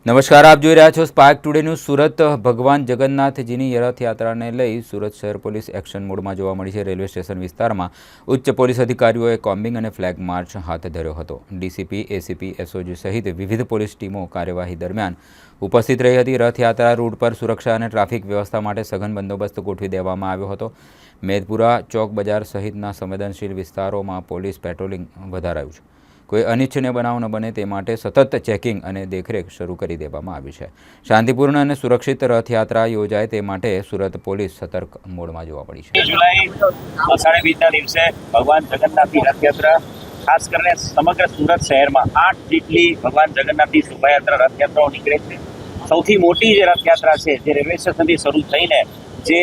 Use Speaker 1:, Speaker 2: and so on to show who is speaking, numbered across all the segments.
Speaker 1: નમસ્કાર, આપ જોઈ રહ્યા છો સ્પાર્ક ટુડે ન્યૂઝ। સુરત ભગવાન જગન્નાથજીની રથયાત્રાને લઈ સુરત શહેર પોલીસ એક્શન મોડમાં જોવા મળી છે। રેલવે સ્ટેશન વિસ્તારમાં ઉચ્ચ પોલીસ અધિકારીઓએ કોમ્બિંગ અને ફ્લેગ માર્ચ હાથ ધર્યો હતો। ડીસીપી, એસીપી, એસઓજી સહિત વિવિધ પોલીસ ટીમો કાર્યવાહી દરમિયાન ઉપસ્થિત રહી હતી। રથયાત્રા રૂટ પર સુરક્ષા અને ટ્રાફિક વ્યવસ્થા માટે સઘન બંદોબસ્ત ગોઠવી દેવામાં આવ્યો હતો। મેદપુરા ચોક બજાર સહિતના સંવેદનશીલ વિસ્તારોમાં પોલીસ પેટ્રોલિંગ વધારાયું છે। કોઈ અનિચ્છનીય બનાવ ન બને તે માટે સતત ચેકિંગ અને દેખરેખ શરૂ કરી દેવામાં આવી છે। શાંતિપૂર્ણ અને સુરક્ષિત રથયાત્રા યોજાય તે માટે સુરત પોલીસ સતર્ક મોડમાં જોવા મળી છે।
Speaker 2: જુલાઈ 20:20ના દિવસે ભગવાન જગન્નાથની રથયાત્રા ખાસ કરીને સમગ્ર સુરત શહેરમાં 8 જેટલી ભગવાન જગન્નાથની શોભાયાત્રા રથયાત્રાઓ નીકળે છે। સૌથી મોટી જે રથયાત્રા છે જે રેલવે સ્ટેશનથી શરૂ થઈને જે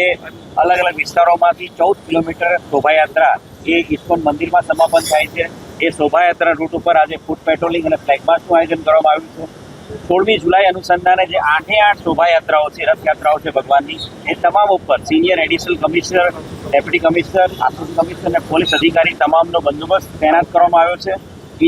Speaker 2: અલગ અલગ વિસ્તારોમાંથી 14 કિલોમીટર શોભાયાત્રા એ ઇસ્કોન મંદિરમાં સમાપન થાય છે। એ શોભાયાત્રા રૂટ ઉપર આજે ફૂટ પેટ્રોલિંગ અને ફ્લેગ માર્ચનું આયોજન કરવામાં આવ્યું છે। 16મી જુલાઈ અનુસંધાને જે 8 શોભાયાત્રાઓ છે, રથયાત્રાઓ છે ભગવાનની, એ તમામ ઉપર senior additional commissioner, deputy commissioner, assistant commissioner અને પોલીસ અધિકારી તમામનો બંદોબસ્ત તૈનાત કરવામાં આવ્યો છે।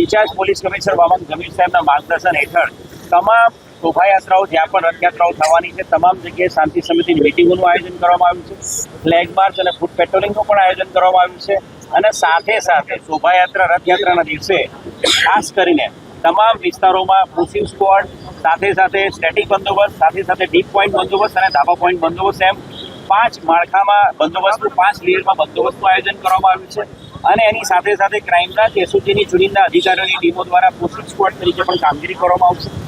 Speaker 2: ઇન્ચાર્જ પોલીસ કમિશનર વામન ગમીર સાહેબના માર્ગદર્શન હેઠળ તમામ શોભાયાત્રાઓ જ્યાં પણ રથયાત્રાઓ થવાની છે તમામ જગ્યાએ શાંતિ સમિતિની મિટિંગોનું આયોજન કરવામાં આવ્યું છે। ફ્લેગ માર્ચ અને ફૂટ પેટ્રોલિંગનું પણ આયોજન કરવામાં આવ્યું છે અને સાથે સાથે શોભાયાત્રા રથયાત્રાના દિવસે ખાસ કરીને તમામ વિસ્તારોમાં પુશિંગ સ્ક્વોડ સાથે સાથે સ્ટેટિક બંદોબસ્ત સાથે સાથે ડીપ પોઈન્ટ બંદોબસ્ત અને ધાબા પોઈન્ટ બંદોબસ્ત એમ 5 માળખામાં બંદોબસ્તનું 5 લેયરમાં બંદોબસ્તનું આયોજન કરવામાં આવ્યું છે અને એની સાથે સાથે ક્રાઇમ બ્રાન્ચ, એસઓજીની ચુનિંદા અધિકારીઓની ટીમો દ્વારા પુશિંગ સ્ક્વોડ તરીકે પણ કામગીરી કરવામાં આવશે।